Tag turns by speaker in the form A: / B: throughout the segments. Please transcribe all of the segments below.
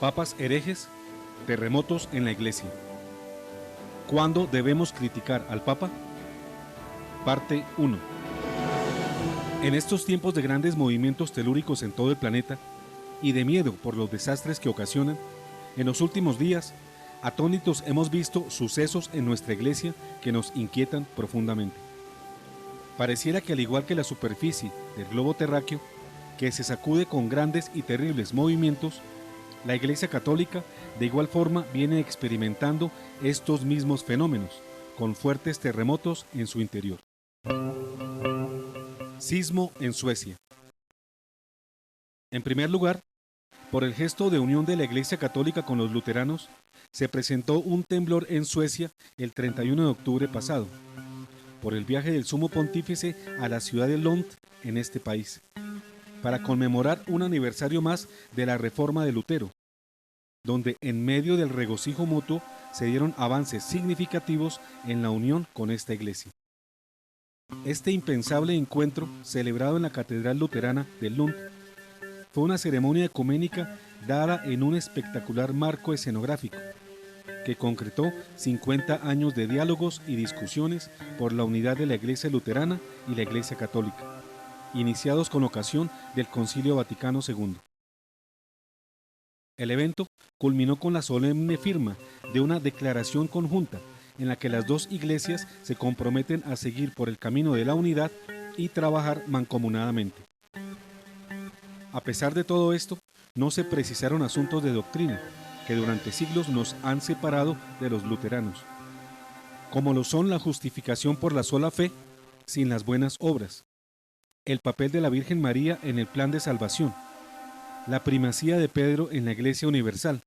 A: Papas herejes, terremotos en la Iglesia. ¿Cuándo debemos criticar al Papa? Parte 1. En estos tiempos de grandes movimientos telúricos en todo el planeta y de miedo por los desastres que ocasionan, en los últimos días, atónitos hemos visto sucesos en nuestra Iglesia que nos inquietan profundamente. Pareciera que al igual que la superficie del globo terráqueo, que se sacude con grandes y terribles movimientos, la Iglesia Católica de igual forma viene experimentando estos mismos fenómenos, con fuertes terremotos en su interior. Sismo en Suecia. En primer lugar, por el gesto de unión de la Iglesia Católica con los luteranos, se presentó un temblor en Suecia el 31 de octubre pasado, por el viaje del Sumo Pontífice a la ciudad de Lund en este país, para conmemorar un aniversario más de la Reforma de Lutero, donde en medio del regocijo mutuo se dieron avances significativos en la unión con esta iglesia. Este impensable encuentro, celebrado en la Catedral Luterana de Lund, fue una ceremonia ecuménica dada en un espectacular marco escenográfico, que concretó 50 años de diálogos y discusiones por la unidad de la Iglesia Luterana y la Iglesia Católica, iniciados con ocasión del Concilio Vaticano II. El evento culminó con la solemne firma de una declaración conjunta en la que las dos iglesias se comprometen a seguir por el camino de la unidad y trabajar mancomunadamente. A pesar de todo esto, no se precisaron asuntos de doctrina que durante siglos nos han separado de los luteranos, como lo son la justificación por la sola fe sin las buenas obras, el papel de la Virgen María en el plan de salvación, la primacía de Pedro en la Iglesia Universal,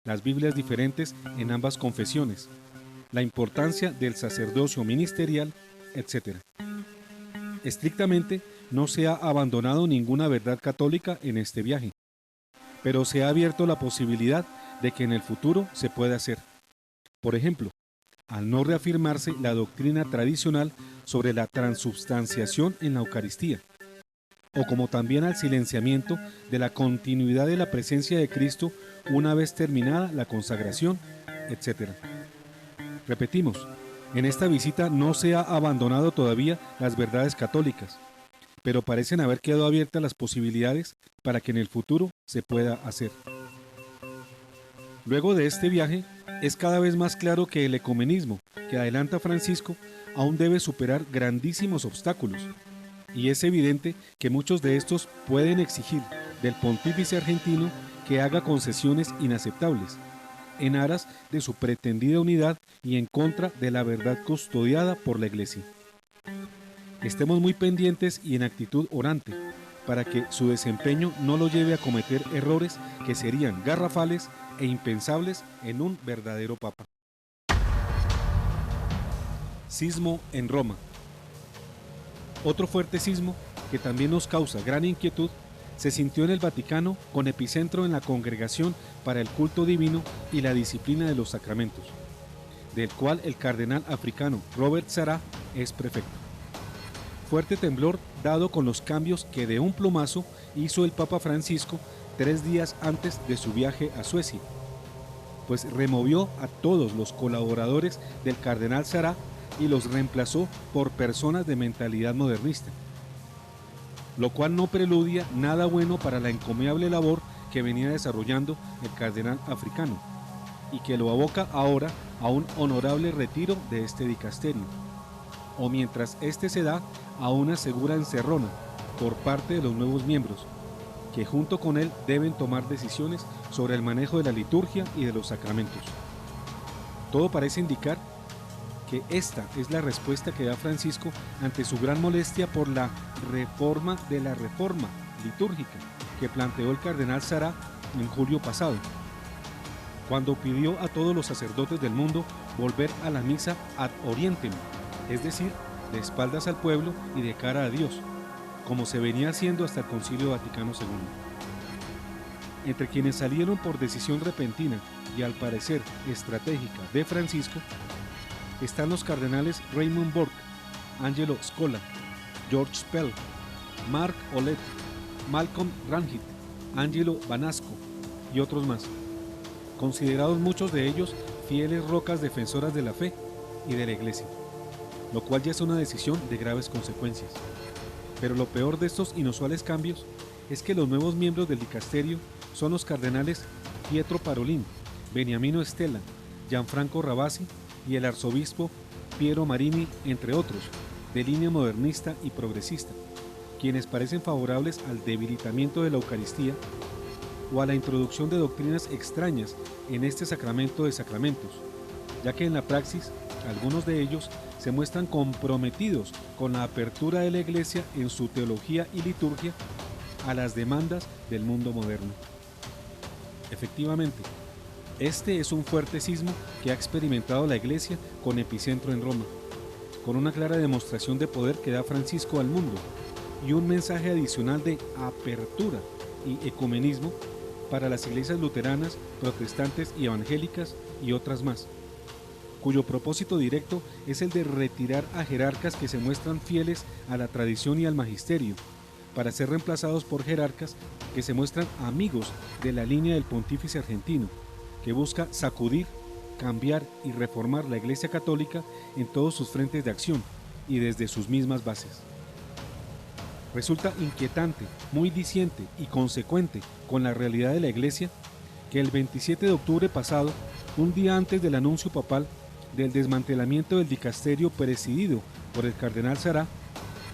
A: las Biblias diferentes en ambas confesiones, la importancia del sacerdocio ministerial, etc. Estrictamente, no se ha abandonado ninguna verdad católica en este viaje, pero se ha abierto la posibilidad de que en el futuro se pueda hacer. Por ejemplo, al no reafirmarse la doctrina tradicional sobre la transubstanciación en la Eucaristía, o como también al silenciamiento de la continuidad de la presencia de Cristo una vez terminada la consagración, etc. Repetimos, en esta visita no se ha abandonado todavía las verdades católicas, pero parecen haber quedado abiertas las posibilidades para que en el futuro se pueda hacer. Luego de este viaje, es cada vez más claro que el ecumenismo que adelanta Francisco aún debe superar grandísimos obstáculos, y es evidente que muchos de estos pueden exigir del pontífice argentino que haga concesiones inaceptables, en aras de su pretendida unidad y en contra de la verdad custodiada por la Iglesia. Estemos muy pendientes y en actitud orante, para que su desempeño no lo lleve a cometer errores que serían garrafales e impensables en un verdadero papa. Sismo en Roma. Otro fuerte sismo, que también nos causa gran inquietud, se sintió en el Vaticano con epicentro en la Congregación para el Culto Divino y la Disciplina de los Sacramentos, del cual el cardenal africano Robert Sarah es prefecto. Fuerte temblor dado con los cambios que de un plumazo hizo el Papa Francisco 3 días antes de su viaje a Suecia, pues removió a todos los colaboradores del cardenal Sarah y los reemplazó por personas de mentalidad modernista, lo cual no preludia nada bueno para la encomiable labor que venía desarrollando el cardenal africano y que lo aboca ahora a un honorable retiro de este dicasterio, o mientras este se da a una segura encerrona por parte de los nuevos miembros, que junto con él deben tomar decisiones sobre el manejo de la liturgia y de los sacramentos. Todo parece indicar que esta es la respuesta que da Francisco ante su gran molestia por la reforma de la reforma litúrgica que planteó el cardenal Sarah en julio pasado, cuando pidió a todos los sacerdotes del mundo volver a la misa ad orientem, es decir, de espaldas al pueblo y de cara a Dios, como se venía haciendo hasta el Concilio Vaticano II. Entre quienes salieron por decisión repentina y al parecer estratégica de Francisco, están los cardenales Raymond Burke, Angelo Scola, George Pell, Mark Olet, Malcolm Ranjit, Angelo Banasco, y otros más, considerados muchos de ellos fieles rocas defensoras de la fe y de la Iglesia, lo cual ya es una decisión de graves consecuencias. Pero lo peor de estos inusuales cambios es que los nuevos miembros del dicasterio son los cardenales Pietro Parolin, Beniamino Stella, Gianfranco Ravasi y el arzobispo Piero Marini, entre otros, de línea modernista y progresista, quienes parecen favorables al debilitamiento de la Eucaristía o a la introducción de doctrinas extrañas en este sacramento de sacramentos, ya que en la praxis algunos de ellos se muestran comprometidos con la apertura de la Iglesia en su teología y liturgia a las demandas del mundo moderno. Efectivamente, este es un fuerte sismo que ha experimentado la Iglesia con epicentro en Roma, con una clara demostración de poder que da Francisco al mundo y un mensaje adicional de apertura y ecumenismo para las iglesias luteranas, protestantes y evangélicas y otras más, cuyo propósito directo es el de retirar a jerarcas que se muestran fieles a la tradición y al magisterio, para ser reemplazados por jerarcas que se muestran amigos de la línea del pontífice argentino, que busca sacudir, cambiar y reformar la Iglesia Católica en todos sus frentes de acción y desde sus mismas bases. Resulta inquietante, muy diciente y consecuente con la realidad de la Iglesia que el 27 de octubre pasado, un día antes del anuncio papal del desmantelamiento del dicasterio presidido por el cardenal Sará,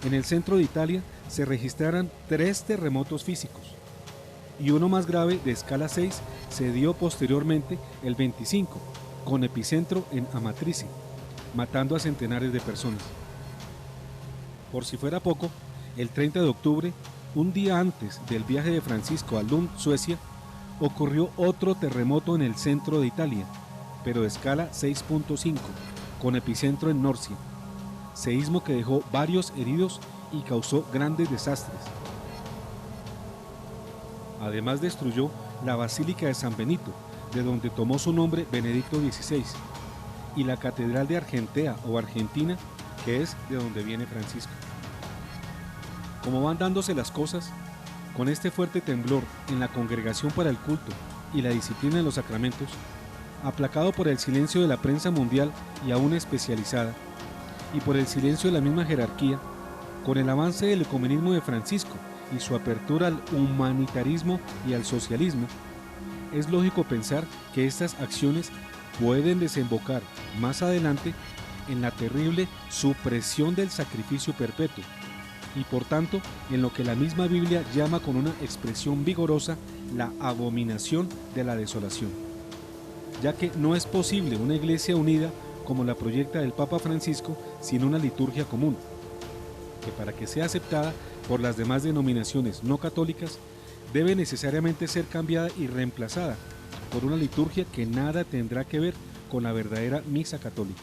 A: en el centro de Italia se registraran 3 terremotos físicos, y uno más grave de escala 6 se dio posteriormente el 25, con epicentro en Amatrice, matando a centenares de personas. Por si fuera poco, el 30 de octubre, un día antes del viaje de Francisco a Lund, Suecia, ocurrió otro terremoto en el centro de Italia, pero de escala 6.5, con epicentro en Norcia, seísmo que dejó varios heridos y causó grandes desastres. Además destruyó la Basílica de San Benito, de donde tomó su nombre Benedicto XVI, y la Catedral de Argentea o Argentina, que es de donde viene Francisco. Como van dándose las cosas, con este fuerte temblor en la congregación para el culto y la disciplina de los sacramentos, aplacado por el silencio de la prensa mundial y aún especializada, y por el silencio de la misma jerarquía, con el avance del ecumenismo de Francisco y su apertura al humanitarismo y al socialismo, es lógico pensar que estas acciones pueden desembocar más adelante en la terrible supresión del sacrificio perpetuo y por tanto en lo que la misma Biblia llama con una expresión vigorosa la abominación de la desolación, ya que no es posible una iglesia unida como la proyecta el Papa Francisco sin una liturgia común, que para que sea aceptada por las demás denominaciones no católicas debe necesariamente ser cambiada y reemplazada por una liturgia que nada tendrá que ver con la verdadera misa católica.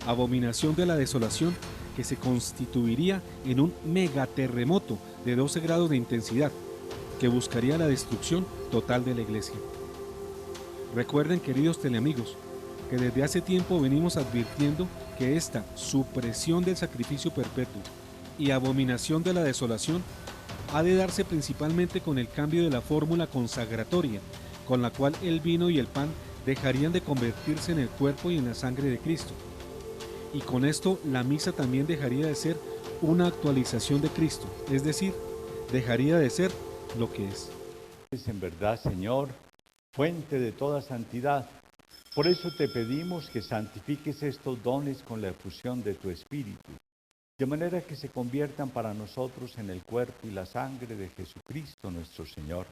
A: Abominación de la desolación que se constituiría en un megaterremoto de 12 grados de intensidad que buscaría la destrucción total de la Iglesia. Recuerden, queridos teleamigos, que desde hace tiempo venimos advirtiendo que esta supresión del sacrificio perpetuo y abominación de la desolación ha de darse principalmente con el cambio de la fórmula consagratoria, con la cual el vino y el pan dejarían de convertirse en el cuerpo y en la sangre de Cristo. Y con esto la misa también dejaría de ser una actualización de Cristo, es decir, dejaría de ser lo que es.
B: Es en verdad, Señor, fuente de toda santidad. Por eso te pedimos que santifiques estos dones con la efusión de tu Espíritu, de manera que se conviertan para nosotros en el cuerpo y la sangre de Jesucristo nuestro Señor,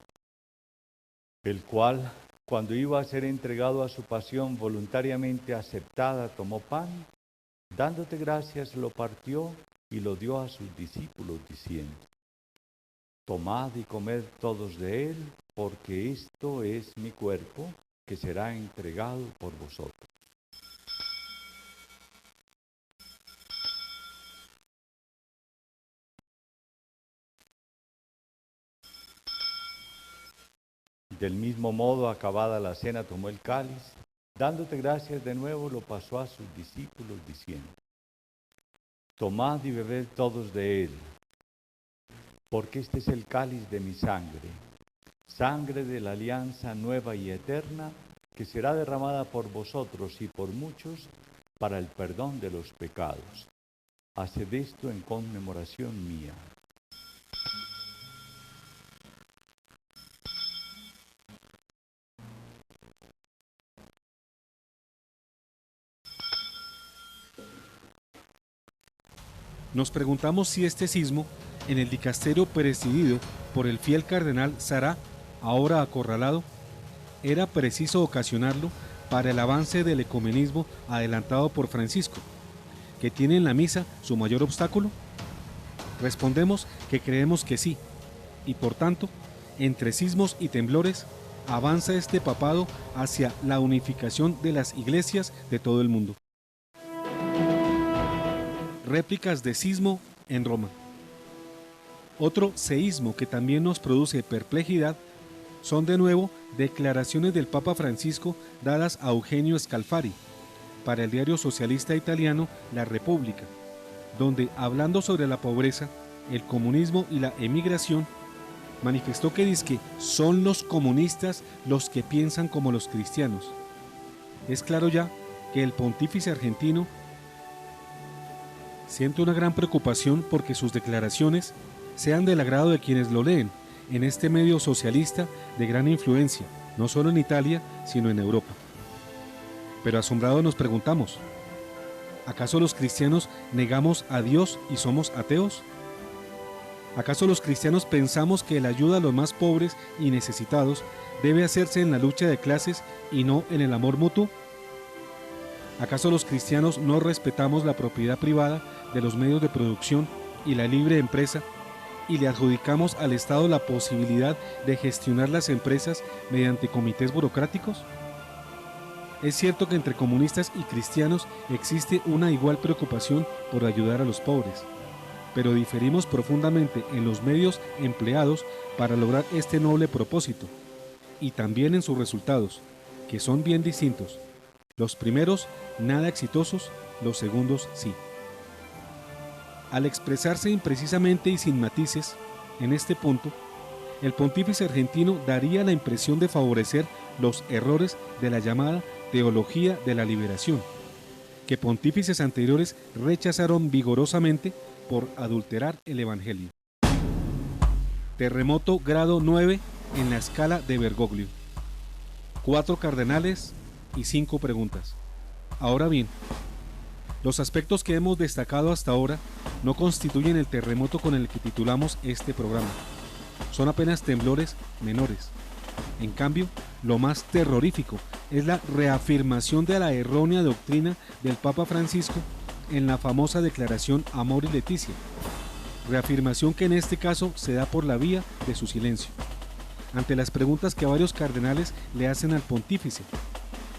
B: el cual, cuando iba a ser entregado a su pasión voluntariamente aceptada, tomó pan, dándote gracias, lo partió y lo dio a sus discípulos, diciendo: tomad y comed todos de él, porque esto es mi cuerpo, que será entregado por vosotros. Del mismo modo, acabada la cena, tomó el cáliz, dándote gracias de nuevo, lo pasó a sus discípulos, diciendo: tomad y bebed todos de él, porque este es el cáliz de mi sangre, sangre de la alianza nueva y eterna, que será derramada por vosotros y por muchos para el perdón de los pecados. Haced esto en conmemoración mía.
A: Nos preguntamos si este sismo, en el dicasterio presidido por el fiel cardenal Sará, ahora acorralado, era preciso ocasionarlo para el avance del ecumenismo adelantado por Francisco, que tiene en la misa su mayor obstáculo. Respondemos que creemos que sí, y por tanto, entre sismos y temblores, avanza este papado hacia la unificación de las iglesias de todo el mundo. Réplicas de sismo en Roma. Otro seísmo que también nos produce perplejidad son de nuevo declaraciones del Papa Francisco dadas a Eugenio Scalfari para el diario socialista italiano La Repubblica, donde, hablando sobre la pobreza, el comunismo y la emigración, manifestó que dizque son los comunistas los que piensan como los cristianos. Es claro ya que el pontífice argentino siente una gran preocupación porque sus declaraciones sean del agrado de quienes lo leen en este medio socialista de gran influencia, no solo en Italia, sino en Europa. Pero asombrados nos preguntamos, ¿acaso los cristianos negamos a Dios y somos ateos? ¿Acaso los cristianos pensamos que la ayuda a los más pobres y necesitados debe hacerse en la lucha de clases y no en el amor mutuo? ¿Acaso los cristianos no respetamos la propiedad privada de los medios de producción y la libre empresa y le adjudicamos al Estado la posibilidad de gestionar las empresas mediante comités burocráticos? Es cierto que entre comunistas y cristianos existe una igual preocupación por ayudar a los pobres, pero diferimos profundamente en los medios empleados para lograr este noble propósito, y también en sus resultados, que son bien distintos. Los primeros nada exitosos, los segundos sí. Al expresarse imprecisamente y sin matices en este punto, el pontífice argentino daría la impresión de favorecer los errores de la llamada teología de la liberación, que pontífices anteriores rechazaron vigorosamente por adulterar el Evangelio. Terremoto grado 9 en la escala de Bergoglio. 4 cardenales y 5 preguntas. Ahora bien, los aspectos que hemos destacado hasta ahora no constituyen el terremoto con el que titulamos este programa. Son apenas temblores menores. En cambio, lo más terrorífico es la reafirmación de la errónea doctrina del Papa Francisco en la famosa declaración Amoris Laetitia, reafirmación que en este caso se da por la vía de su silencio, ante las preguntas que varios cardenales le hacen al pontífice,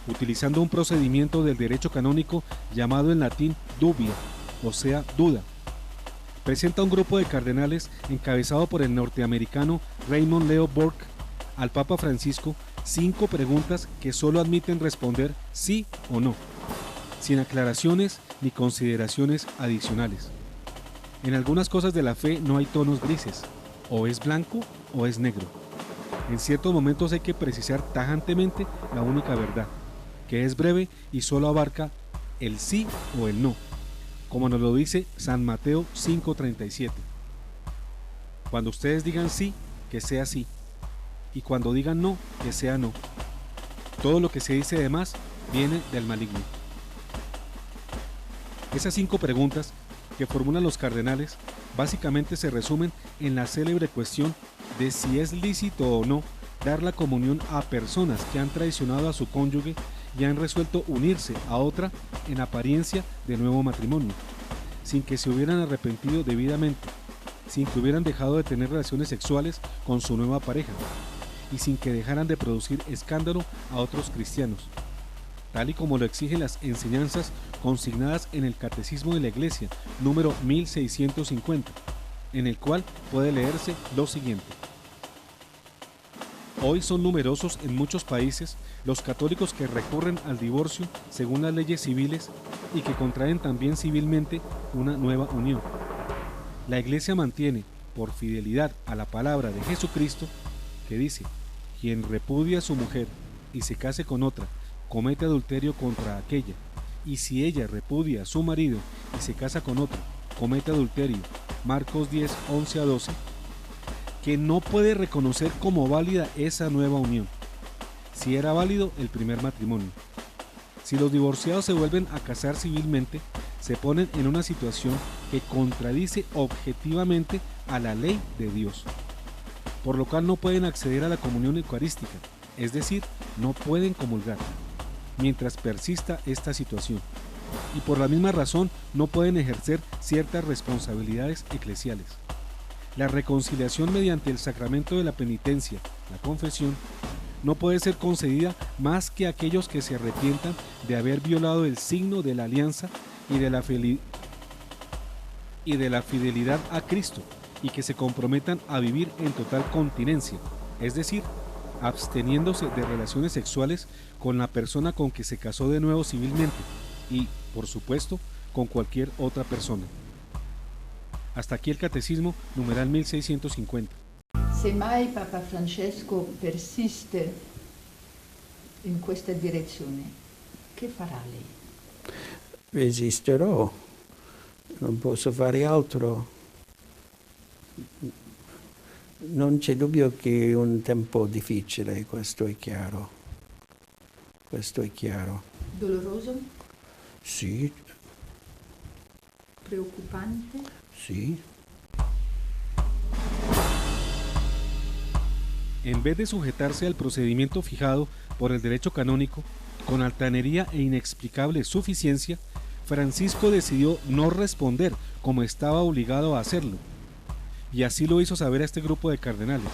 A: utilizando un procedimiento del derecho canónico llamado en latín dubia, o sea, duda. Presenta un grupo de cardenales encabezado por el norteamericano Raymond Leo Burke al Papa Francisco 5 preguntas que solo admiten responder sí o no, sin aclaraciones ni consideraciones adicionales. En algunas cosas de la fe no hay tonos grises, o es blanco o es negro. En ciertos momentos hay que precisar tajantemente la única verdad, que es breve y solo abarca el sí o el no, como nos lo dice San Mateo 5:37. Cuando ustedes digan sí, que sea sí, y cuando digan no, que sea no. Todo lo que se dice de más viene del maligno. Esas 5 preguntas que formulan los cardenales básicamente se resumen en la célebre cuestión de si es lícito o no dar la comunión a personas que han traicionado a su cónyuge y han resuelto unirse a otra en apariencia de nuevo matrimonio, sin que se hubieran arrepentido debidamente, sin que hubieran dejado de tener relaciones sexuales con su nueva pareja y sin que dejaran de producir escándalo a otros cristianos, tal y como lo exigen las enseñanzas consignadas en el Catecismo de la Iglesia, número 1650, en el cual puede leerse lo siguiente. Hoy son numerosos en muchos países los católicos que recurren al divorcio según las leyes civiles y que contraen también civilmente una nueva unión. La Iglesia mantiene, por fidelidad a la palabra de Jesucristo, que dice: quien repudia a su mujer y se case con otra, comete adulterio contra aquella, y si ella repudia a su marido y se casa con otro, comete adulterio, Marcos 10, 11 a 12, que no puede reconocer como válida esa nueva unión, si era válido el primer matrimonio. Si los divorciados se vuelven a casar civilmente, se ponen en una situación que contradice objetivamente a la ley de Dios, por lo cual no pueden acceder a la comunión eucarística, es decir, no pueden comulgar, mientras persista esta situación, y por la misma razón no pueden ejercer ciertas responsabilidades eclesiales. La reconciliación mediante el sacramento de la penitencia, la confesión, no puede ser concedida más que a aquellos que se arrepientan de haber violado el signo de la alianza y de la fidelidad a Cristo, y que se comprometan a vivir en total continencia, es decir, absteniéndose de relaciones sexuales con la persona con que se casó de nuevo civilmente y, por supuesto, con cualquier otra persona. Hasta aquí el Catecismo, numeral 1650.
C: Se mai Papa Francesco persiste in questa direzione, che farà lei?
D: Resisterò, non posso fare altro. Non c'è dubbio che è un tempo difficile, questo è chiaro. Questo è chiaro.
C: Doloroso?
D: Sì.
C: Preoccupante?
D: Sì.
A: En vez de sujetarse al procedimiento fijado por el derecho canónico, con altanería e inexplicable suficiencia, Francisco decidió no responder como estaba obligado a hacerlo, y así lo hizo saber a este grupo de cardenales.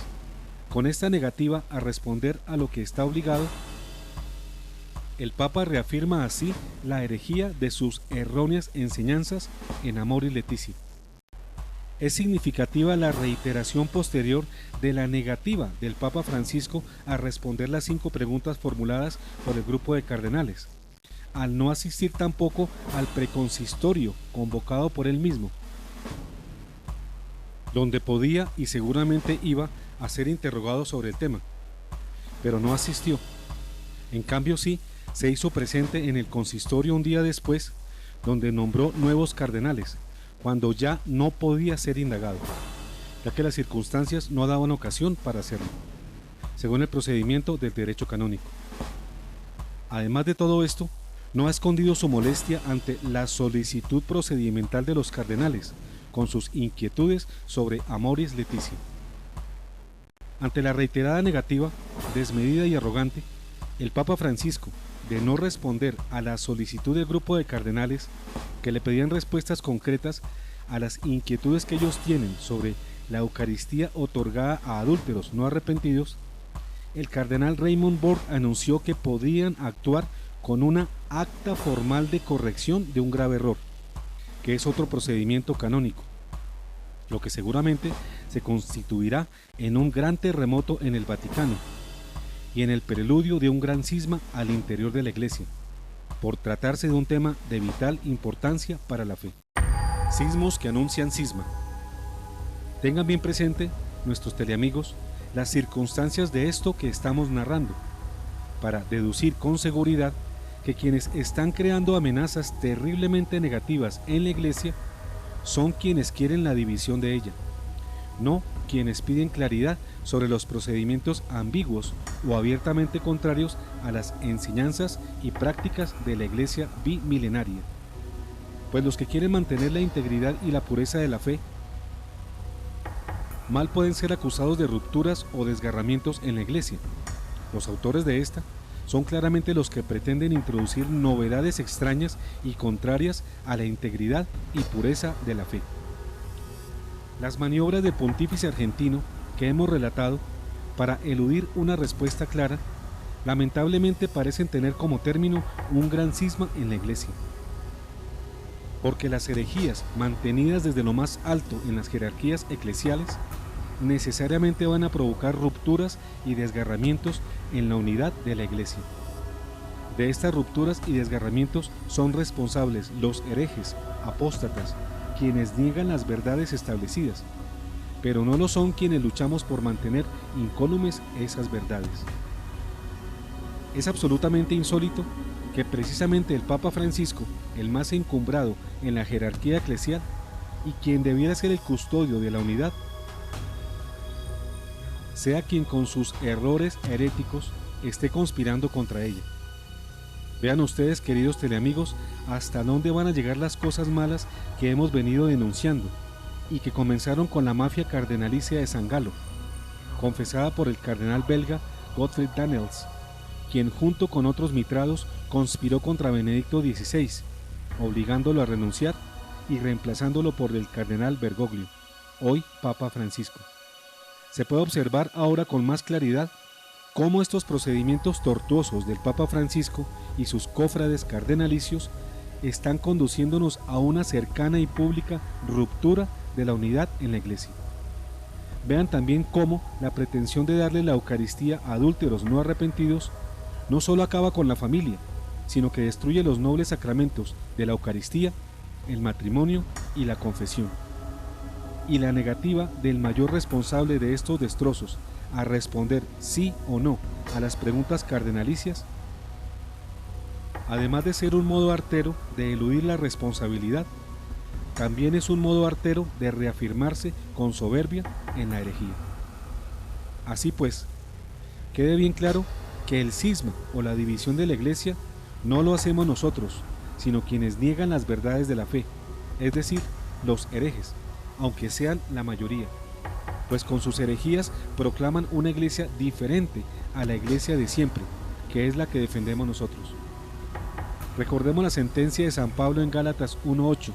A: Con esta negativa a responder a lo que está obligado, el Papa reafirma así la herejía de sus erróneas enseñanzas en Amoris Laetitia. Es significativa la reiteración posterior de la negativa del Papa Francisco a responder las 5 preguntas formuladas por el grupo de cardenales, al no asistir tampoco al preconsistorio convocado por él mismo, donde podía y seguramente iba a ser interrogado sobre el tema, pero no asistió. En cambio sí, se hizo presente en el consistorio un día después, donde nombró nuevos cardenales, cuando ya no podía ser indagado, ya que las circunstancias no daban ocasión para hacerlo, según el procedimiento del derecho canónico. Además de todo esto, no ha escondido su molestia ante la solicitud procedimental de los cardenales, con sus inquietudes sobre Amoris Laetitia. Ante la reiterada negativa, desmedida y arrogante, el Papa Francisco, de no responder a la solicitud del grupo de cardenales que le pedían respuestas concretas a las inquietudes que ellos tienen sobre la Eucaristía otorgada a adúlteros no arrepentidos, el cardenal Raymond Burke anunció que podían actuar con una acta formal de corrección de un grave error, que es otro procedimiento canónico, lo que seguramente se constituirá en un gran terremoto en el Vaticano y en el preludio de un gran cisma al interior de la Iglesia, por tratarse de un tema de vital importancia para la fe. Sismos que anuncian cisma. Tengan bien presente, nuestros teleamigos, las circunstancias de esto que estamos narrando, para deducir con seguridad que quienes están creando amenazas terriblemente negativas en la Iglesia son quienes quieren la división de ella, no quienes piden claridad sobre los procedimientos ambiguos o abiertamente contrarios a las enseñanzas y prácticas de la Iglesia bimilenaria. Pues los que quieren mantener la integridad y la pureza de la fe, mal pueden ser acusados de rupturas o desgarramientos en la Iglesia. Los autores de esta son claramente los que pretenden introducir novedades extrañas y contrarias a la integridad y pureza de la fe. Las maniobras del pontífice argentino que hemos relatado para eludir una respuesta clara, lamentablemente parecen tener como término un gran cisma en la Iglesia. Porque las herejías mantenidas desde lo más alto en las jerarquías eclesiales necesariamente van a provocar rupturas y desgarramientos en la unidad de la Iglesia. De estas rupturas y desgarramientos son responsables los herejes, apóstatas, quienes niegan las verdades establecidas, pero no lo son quienes luchamos por mantener incólumes esas verdades. Es absolutamente insólito que precisamente el Papa Francisco, el más encumbrado en la jerarquía eclesial y quien debiera ser el custodio de la unidad, sea quien con sus errores heréticos esté conspirando contra ella. Vean ustedes, queridos teleamigos, hasta dónde van a llegar las cosas malas que hemos venido denunciando y que comenzaron con la mafia cardenalicia de San Galo, confesada por el cardenal belga Gottfried Daniels, quien junto con otros mitrados conspiró contra Benedicto XVI, obligándolo a renunciar y reemplazándolo por el cardenal Bergoglio, hoy Papa Francisco. Se puede observar ahora con más claridad cómo estos procedimientos tortuosos del Papa Francisco y sus cofrades cardenalicios están conduciéndonos a una cercana y pública ruptura de la unidad en la Iglesia. Vean también cómo la pretensión de darle la Eucaristía a adúlteros no arrepentidos no solo acaba con la familia, sino que destruye los nobles sacramentos de la Eucaristía, el matrimonio y la confesión. Y la negativa del mayor responsable de estos destrozos a responder sí o no a las preguntas cardenalicias, además de ser un modo artero de eludir la responsabilidad, también es un modo artero de reafirmarse con soberbia en la herejía. Así pues, quede bien claro que el cisma o la división de la Iglesia no lo hacemos nosotros, sino quienes niegan las verdades de la fe, es decir, los herejes, aunque sean la mayoría, pues con sus herejías proclaman una iglesia diferente a la iglesia de siempre, que es la que defendemos nosotros. Recordemos la sentencia de San Pablo en Gálatas 1:8,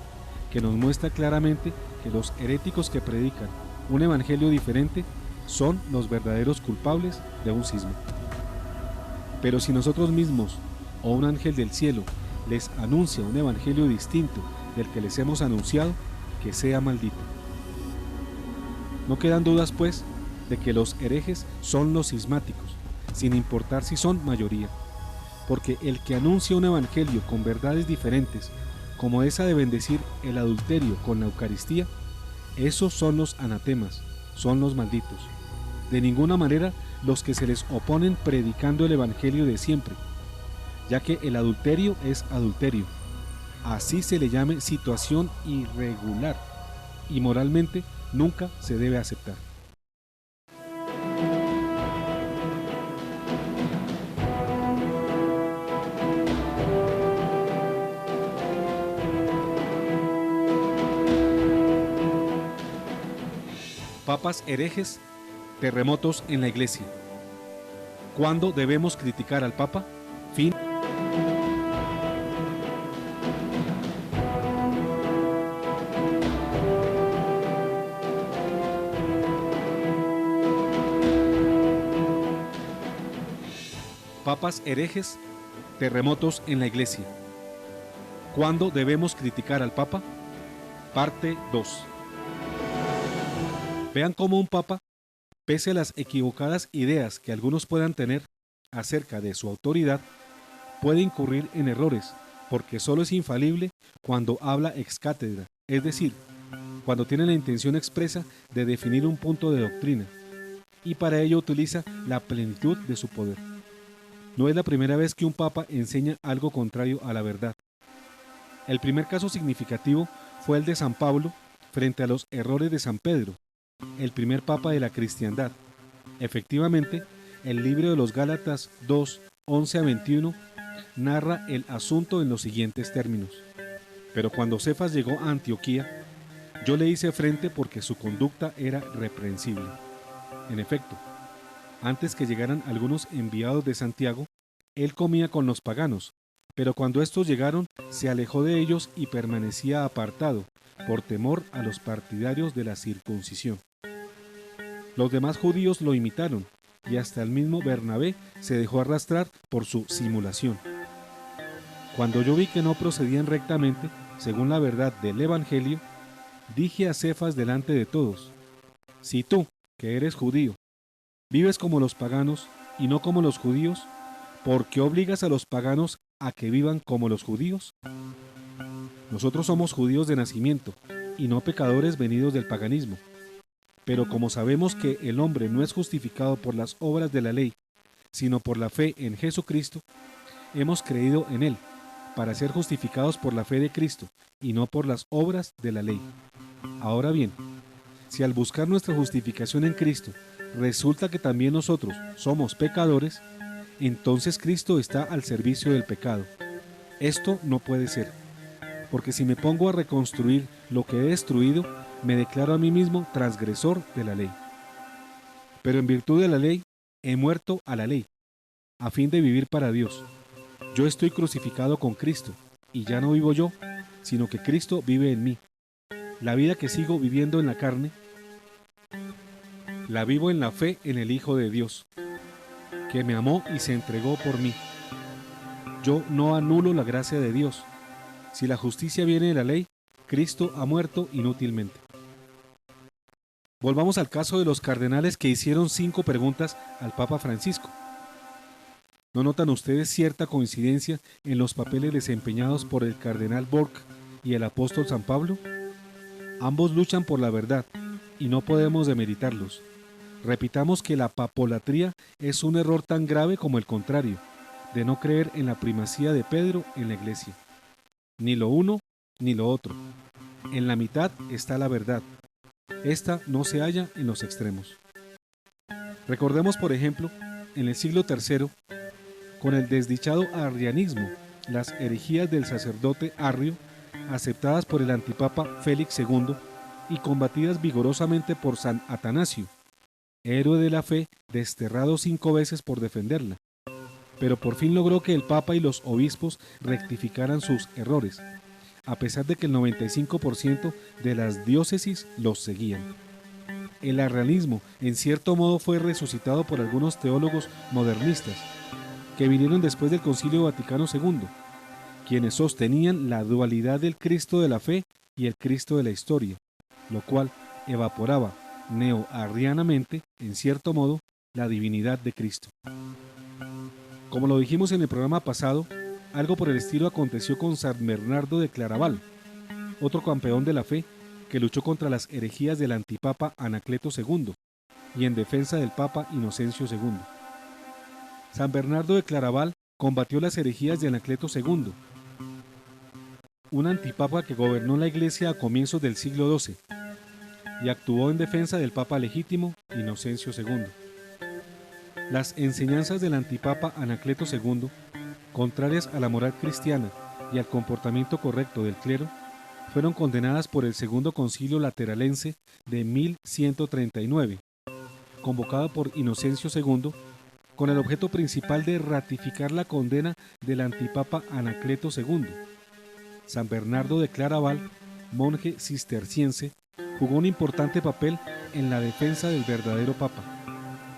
A: que nos muestra claramente que los heréticos que predican un evangelio diferente son los verdaderos culpables de un cisma. Pero si nosotros mismos o un ángel del cielo les anuncia un evangelio distinto del que les hemos anunciado, que sea maldito. No quedan dudas, pues, de que los herejes son los cismáticos, sin importar si son mayoría, porque el que anuncia un evangelio con verdades diferentes, como esa de bendecir el adulterio con la Eucaristía, esos son los anatemas, son los malditos. De ninguna manera los que se les oponen predicando el evangelio de siempre, ya que el adulterio es adulterio, así se le llame situación irregular, y moralmente nunca se debe aceptar. Papas herejes, terremotos en la Iglesia. ¿Cuándo debemos criticar al Papa? Fin. Papas herejes, terremotos en la Iglesia. ¿Cuándo debemos criticar al Papa? Parte 2. Vean cómo un Papa, pese a las equivocadas ideas que algunos puedan tener acerca de su autoridad, puede incurrir en errores, porque solo es infalible cuando habla ex cátedra, es decir, cuando tiene la intención expresa de definir un punto de doctrina, y para ello utiliza la plenitud de su poder. No es la primera vez que un Papa enseña algo contrario a la verdad. El primer caso significativo fue el de San Pablo frente a los errores de San Pedro, el primer Papa de la cristiandad. Efectivamente, el libro de los Gálatas 2:11-21 narra el asunto en los siguientes términos. Pero cuando Cefas llegó a Antioquía, yo le hice frente porque su conducta era reprensible. En efecto, antes que llegaran algunos enviados de Santiago, él comía con los paganos, pero cuando estos llegaron, se alejó de ellos y permanecía apartado, por temor a los partidarios de la circuncisión. Los demás judíos lo imitaron, y hasta el mismo Bernabé se dejó arrastrar por su simulación. Cuando yo vi que no procedían rectamente, según la verdad del Evangelio, dije a Cefas delante de todos: si tú, que eres judío, vives como los paganos y no como los judíos, ¿por qué obligas a los paganos a que vivan como los judíos? Nosotros somos judíos de nacimiento y no pecadores venidos del paganismo. Pero como sabemos que el hombre no es justificado por las obras de la ley, sino por la fe en Jesucristo, hemos creído en Él, para ser justificados por la fe de Cristo, y no por las obras de la ley. Ahora bien, si al buscar nuestra justificación en Cristo, resulta que también nosotros somos pecadores, entonces Cristo está al servicio del pecado. Esto no puede ser, porque si me pongo a reconstruir lo que he destruido, me declaro a mí mismo transgresor de la ley. Pero en virtud de la ley, he muerto a la ley, a fin de vivir para Dios. Yo estoy crucificado con Cristo, y ya no vivo yo, sino que Cristo vive en mí. La vida que sigo viviendo en la carne, la vivo en la fe en el Hijo de Dios, que me amó y se entregó por mí. Yo no anulo la gracia de Dios. Si la justicia viene de la ley, Cristo ha muerto inútilmente. Volvamos al caso de los cardenales que hicieron 5 preguntas al Papa Francisco. ¿No notan ustedes cierta coincidencia en los papeles desempeñados por el cardenal Borck y el apóstol San Pablo? Ambos luchan por la verdad, y no podemos demeritarlos. Repitamos que la papolatría es un error tan grave como el contrario, de no creer en la primacía de Pedro en la Iglesia. Ni lo uno, ni lo otro. En la mitad está la verdad. Esta no se halla en los extremos. Recordemos, por ejemplo, en el siglo III, con el desdichado arrianismo, las herejías del sacerdote Arrio, aceptadas por el antipapa Félix II y combatidas vigorosamente por San Atanasio, héroe de la fe, desterrado 5 veces por defenderla, pero por fin logró que el papa y los obispos rectificaran sus errores, a pesar de que el 95% de las diócesis los seguían. El arrianismo, en cierto modo, fue resucitado por algunos teólogos modernistas, que vinieron después del Concilio Vaticano II, quienes sostenían la dualidad del Cristo de la fe y el Cristo de la historia, lo cual evaporaba neo-arrianamente, en cierto modo, la divinidad de Cristo. Como lo dijimos en el programa pasado, algo por el estilo aconteció con San Bernardo de Claraval, otro campeón de la fe que luchó contra las herejías del antipapa Anacleto II y en defensa del papa Inocencio II. San Bernardo de Claraval combatió las herejías de Anacleto II, un antipapa que gobernó la Iglesia a comienzos del siglo XII, y actuó en defensa del papa legítimo Inocencio II. Las enseñanzas del antipapa Anacleto II, contrarias a la moral cristiana y al comportamiento correcto del clero, fueron condenadas por el Segundo Concilio Lateralense de 1139, convocado por Inocencio II, con el objeto principal de ratificar la condena del antipapa Anacleto II. San Bernardo de Claraval, monje cisterciense, jugó un importante papel en la defensa del verdadero papa,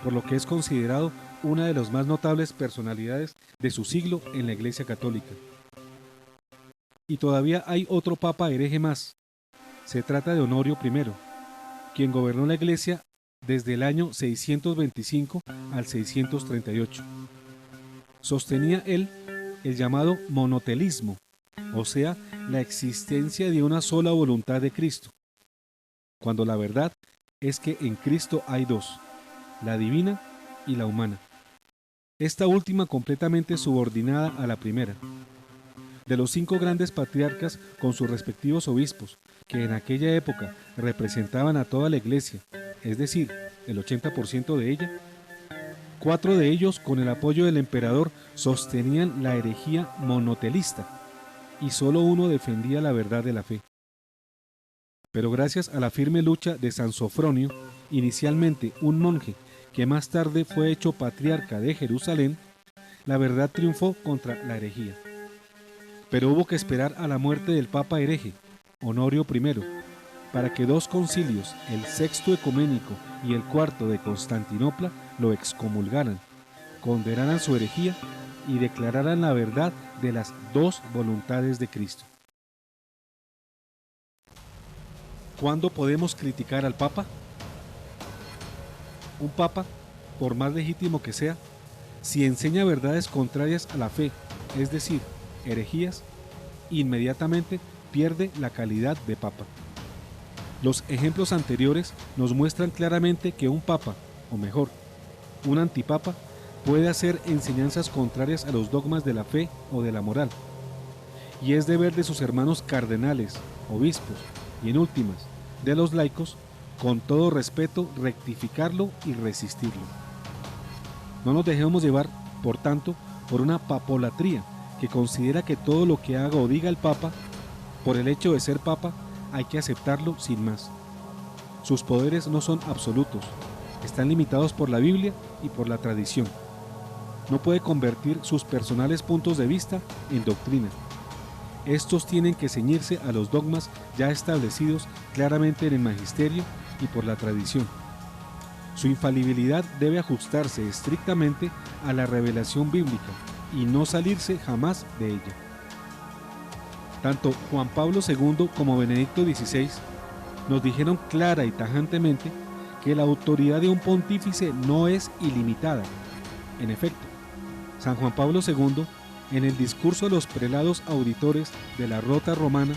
A: por lo que es considerado una de las más notables personalidades de su siglo en la Iglesia Católica. Y todavía hay otro papa hereje más. Se trata de Honorio I, quien gobernó la Iglesia desde el año 625 al 638. Sostenía él el llamado monotelismo, o sea, la existencia de una sola voluntad de Cristo, cuando la verdad es que en Cristo hay 2, la divina y la humana. Esta última completamente subordinada a la primera. De los 5 grandes patriarcas con sus respectivos obispos, que en aquella época representaban a toda la Iglesia, es decir, el 80% de ella, 4 de ellos, con el apoyo del emperador, sostenían la herejía monotelista, y solo uno defendía la verdad de la fe. Pero gracias a la firme lucha de San Sofronio, inicialmente un monje, que más tarde fue hecho patriarca de Jerusalén, la verdad triunfó contra la herejía. Pero hubo que esperar a la muerte del Papa hereje, Honorio I, para que 2 concilios, el Sexto Ecuménico y el Cuarto de Constantinopla, lo excomulgaran, condenaran su herejía y declararan la verdad de las 2 voluntades de Cristo. ¿Cuándo podemos criticar al Papa? Un Papa, por más legítimo que sea, si enseña verdades contrarias a la fe, es decir, herejías, inmediatamente pierde la calidad de Papa. Los ejemplos anteriores nos muestran claramente que un papa, o mejor, un antipapa, puede hacer enseñanzas contrarias a los dogmas de la fe o de la moral, y es deber de sus hermanos cardenales, obispos y en últimas, de los laicos, con todo respeto, rectificarlo y resistirlo. No nos dejemos llevar, por tanto, por una papolatría que considera que todo lo que haga o diga el Papa, por el hecho de ser Papa, hay que aceptarlo sin más. Sus poderes no son absolutos, están limitados por la Biblia y por la tradición. No puede convertir sus personales puntos de vista en doctrina. Estos tienen que ceñirse a los dogmas ya establecidos claramente en el magisterio y por la tradición. Su infalibilidad debe ajustarse estrictamente a la revelación bíblica y no salirse jamás de ella. Tanto Juan Pablo II como Benedicto XVI nos dijeron clara y tajantemente que la autoridad de un pontífice no es ilimitada. En efecto, San Juan Pablo II, en el discurso de los prelados auditores de la Rota Romana,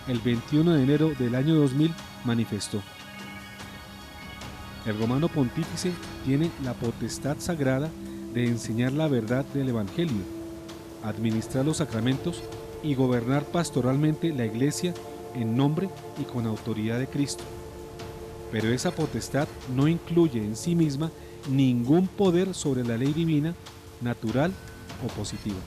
A: el 21 de enero del año 2000, manifestó: el romano pontífice tiene la potestad sagrada de enseñar la verdad del Evangelio, administrar los sacramentos y gobernar pastoralmente la Iglesia en nombre y con autoridad de Cristo. Pero esa potestad no incluye en sí misma ningún poder sobre la ley divina, natural o positiva.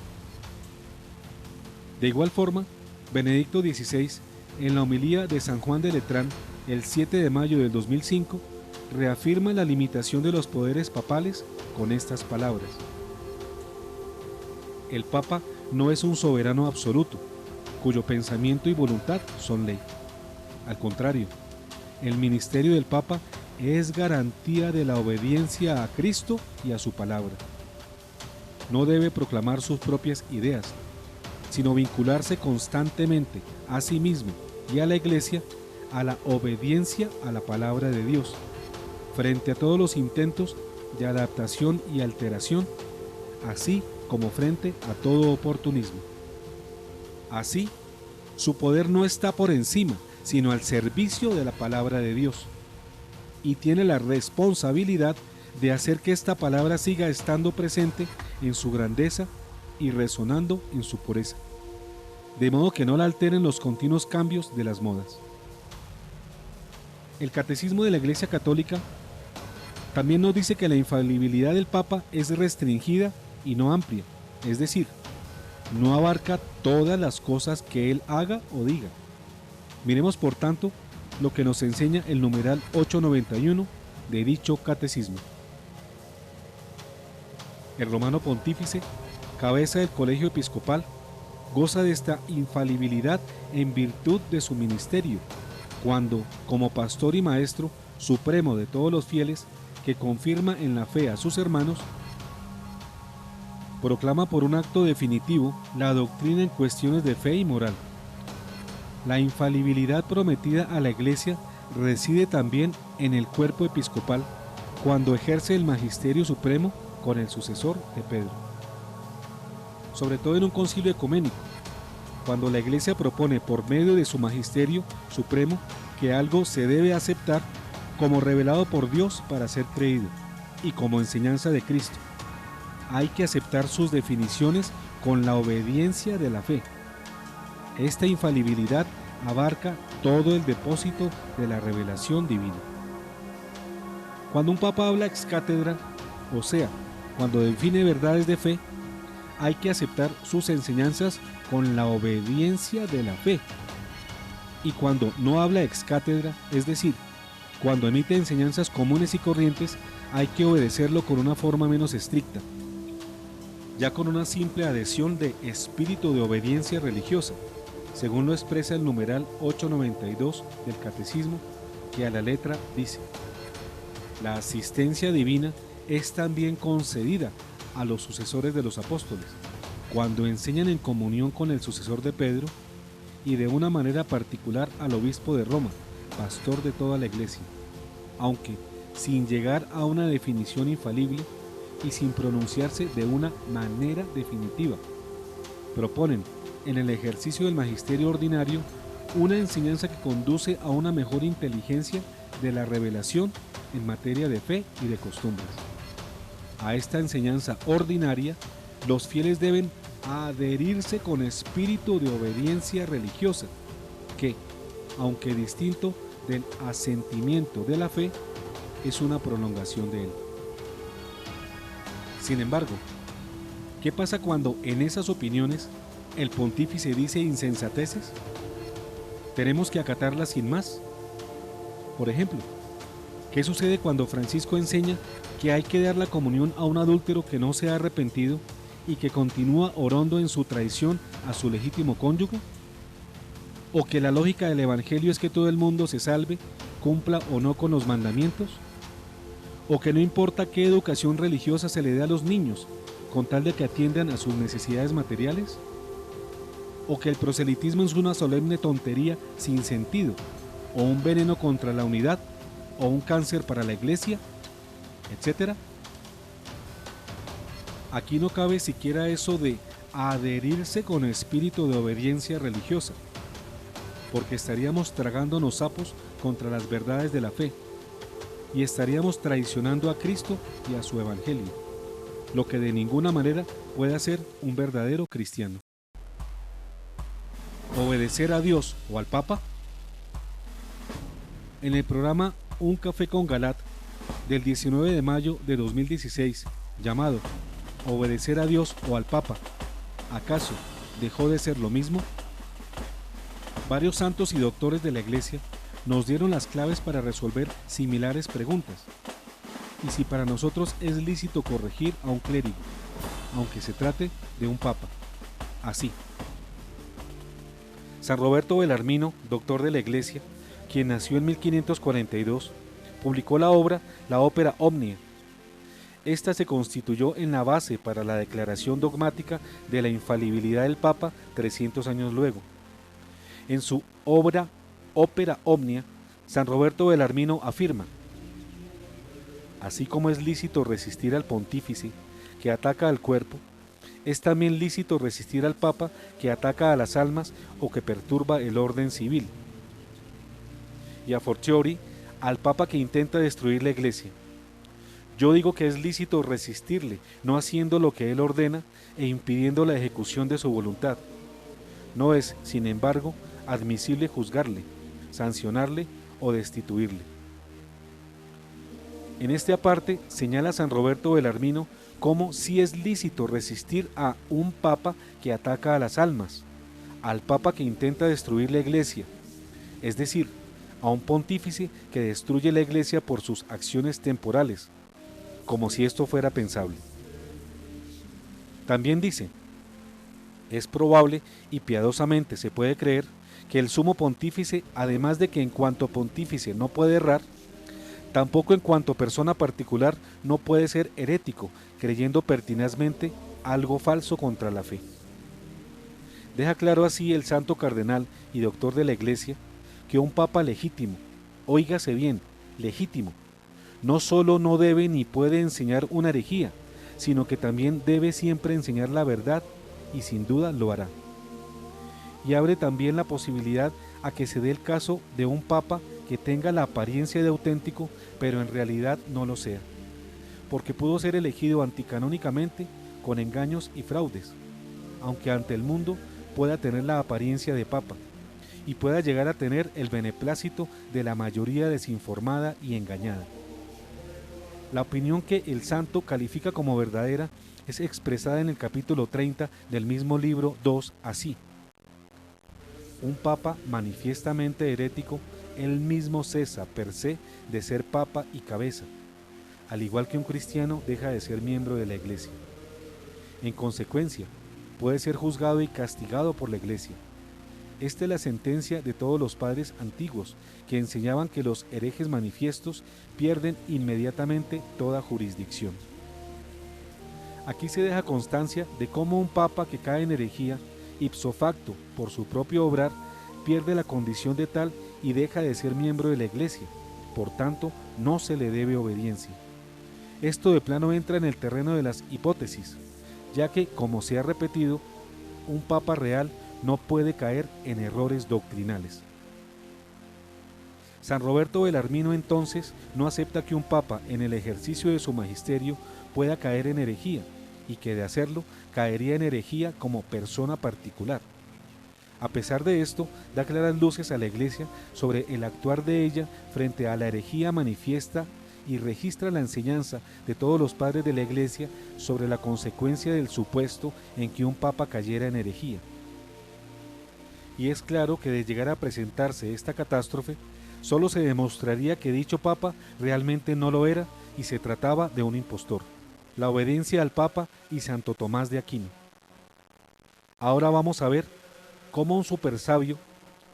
A: De igual forma, Benedicto XVI, en la homilía de San Juan de Letrán, el 7 de mayo del 2005, reafirma la limitación de los poderes papales con estas palabras: el Papa no es un soberano absoluto, cuyo pensamiento y voluntad son ley. Al contrario, el ministerio del Papa es garantía de la obediencia a Cristo y a su palabra. No debe proclamar sus propias ideas, sino vincularse constantemente a sí mismo y a la Iglesia a la obediencia a la palabra de Dios, frente a todos los intentos de adaptación y alteración, así como frente a todo oportunismo. Así, su poder no está por encima, sino al servicio de la palabra de Dios, y tiene la responsabilidad de hacer que esta palabra siga estando presente en su grandeza y resonando en su pureza, de modo que no la alteren los continuos cambios de las modas. El Catecismo de la Iglesia Católica también nos dice que la infalibilidad del Papa es restringida y no amplia, es decir, no abarca todas las cosas que él haga o diga. Miremos, por tanto, lo que nos enseña el numeral 891 de dicho catecismo. El romano pontífice, cabeza del colegio episcopal, goza de esta infalibilidad en virtud de su ministerio, cuando, como pastor y maestro supremo de todos los fieles, que confirma en la fe a sus hermanos, proclama por un acto definitivo la doctrina en cuestiones de fe y moral. La infalibilidad prometida a la Iglesia reside también en el cuerpo episcopal, cuando ejerce el magisterio supremo con el sucesor de Pedro. Sobre todo en un concilio ecuménico, cuando la Iglesia propone por medio de su magisterio supremo que algo se debe aceptar como revelado por Dios para ser creído y como enseñanza de Cristo, hay que aceptar sus definiciones con la obediencia de la fe. Esta infalibilidad abarca todo el depósito de la revelación divina. Cuando un papa habla ex cátedra, o sea, cuando define verdades de fe, hay que aceptar sus enseñanzas con la obediencia de la fe. Y cuando no habla ex cátedra, es decir, cuando emite enseñanzas comunes y corrientes, hay que obedecerlo con una forma menos estricta, ya con una simple adhesión de espíritu de obediencia religiosa, según lo expresa el numeral 892 del Catecismo, que a la letra dice: la asistencia divina es también concedida a los sucesores de los apóstoles, cuando enseñan en comunión con el sucesor de Pedro, y de una manera particular al obispo de Roma, pastor de toda la Iglesia, aunque sin llegar a una definición infalible y sin pronunciarse de una manera definitiva. Proponen, en el ejercicio del magisterio ordinario, una enseñanza que conduce a una mejor inteligencia de la revelación en materia de fe y de costumbres. A esta enseñanza ordinaria, los fieles deben adherirse con espíritu de obediencia religiosa, que, aunque distinto del asentimiento de la fe, es una prolongación de él. Sin embargo, ¿qué pasa cuando en esas opiniones el pontífice dice insensateces? ¿Tenemos que acatarlas sin más? Por ejemplo, ¿qué sucede cuando Francisco enseña que hay que dar la comunión a un adúltero que no se ha arrepentido y que continúa orando en su traición a su legítimo cónyuge? ¿O que la lógica del Evangelio es que todo el mundo se salve, cumpla o no con los mandamientos? ¿O que no importa qué educación religiosa se le dé a los niños, con tal de que atiendan a sus necesidades materiales? ¿O que el proselitismo es una solemne tontería sin sentido, o un veneno contra la unidad, o un cáncer para la iglesia, etcétera? Aquí no cabe siquiera eso de adherirse con espíritu de obediencia religiosa, porque estaríamos tragándonos sapos contra las verdades de la fe, y estaríamos traicionando a Cristo y a su Evangelio, lo que de ninguna manera puede hacer un verdadero cristiano. ¿Obedecer a Dios o al Papa? En el programa Un Café con Galat del 19 de mayo de 2016, llamado ¿Obedecer a Dios o al Papa? ¿Acaso dejó de ser lo mismo? Varios santos y doctores de la Iglesia nos dieron las claves para resolver similares preguntas. Y si para nosotros es lícito corregir a un clérigo, aunque se trate de un papa, así. San Roberto Belarmino, doctor de la Iglesia, quien nació en 1542, publicó la ópera Omnia. Esta se constituyó en la base para la declaración dogmática de la infalibilidad del Papa 300 años luego. En su ópera Omnia, San Roberto Belarmino afirma: así como es lícito resistir al pontífice que ataca al cuerpo, es también lícito resistir al Papa que ataca a las almas o que perturba el orden civil. Y a fortiori, al Papa que intenta destruir la Iglesia. Yo digo que es lícito resistirle, no haciendo lo que él ordena e impidiendo la ejecución de su voluntad. No es, sin embargo, admisible juzgarle, sancionarle o destituirle. En este aparte señala San Roberto Belarmino cómo sí es lícito resistir a un papa que ataca a las almas, al papa que intenta destruir la Iglesia, es decir, a un pontífice que destruye la Iglesia por sus acciones temporales, como si esto fuera pensable. También dice: es probable y piadosamente se puede creer que el sumo pontífice, además de que en cuanto pontífice no puede errar, tampoco en cuanto persona particular no puede ser herético, creyendo pertinazmente algo falso contra la fe. Deja claro así el santo cardenal y doctor de la Iglesia que un papa legítimo, óigase bien, legítimo, no solo no debe ni puede enseñar una herejía, sino que también debe siempre enseñar la verdad y sin duda lo hará. Y abre también la posibilidad a que se dé el caso de un papa que tenga la apariencia de auténtico, pero en realidad no lo sea, porque pudo ser elegido anticanónicamente con engaños y fraudes, aunque ante el mundo pueda tener la apariencia de papa, y pueda llegar a tener el beneplácito de la mayoría desinformada y engañada. La opinión que el santo califica como verdadera es expresada en el capítulo 30 del mismo libro 2 así: un papa manifiestamente herético, él mismo cesa per se de ser papa y cabeza, al igual que un cristiano deja de ser miembro de la Iglesia. En consecuencia, puede ser juzgado y castigado por la Iglesia. Esta es la sentencia de todos los padres antiguos, que enseñaban que los herejes manifiestos pierden inmediatamente toda jurisdicción. Aquí se deja constancia de cómo un papa que cae en herejía, ipso facto, por su propio obrar, pierde la condición de tal y deja de ser miembro de la Iglesia, por tanto no se le debe obediencia. Esto de plano entra en el terreno de las hipótesis, ya que, como se ha repetido, un papa real no puede caer en errores doctrinales. San Roberto Belarmino entonces no acepta que un papa en el ejercicio de su magisterio pueda caer en herejía, y que de hacerlo caería en herejía como persona particular. A pesar de esto, da claras luces a la Iglesia sobre el actuar de ella frente a la herejía manifiesta y registra la enseñanza de todos los padres de la Iglesia sobre la consecuencia del supuesto en que un papa cayera en herejía. Y es claro que de llegar a presentarse esta catástrofe, solo se demostraría que dicho papa realmente no lo era y se trataba de un impostor. La obediencia al papa y Santo Tomás de Aquino. Ahora vamos a ver cómo un supersabio,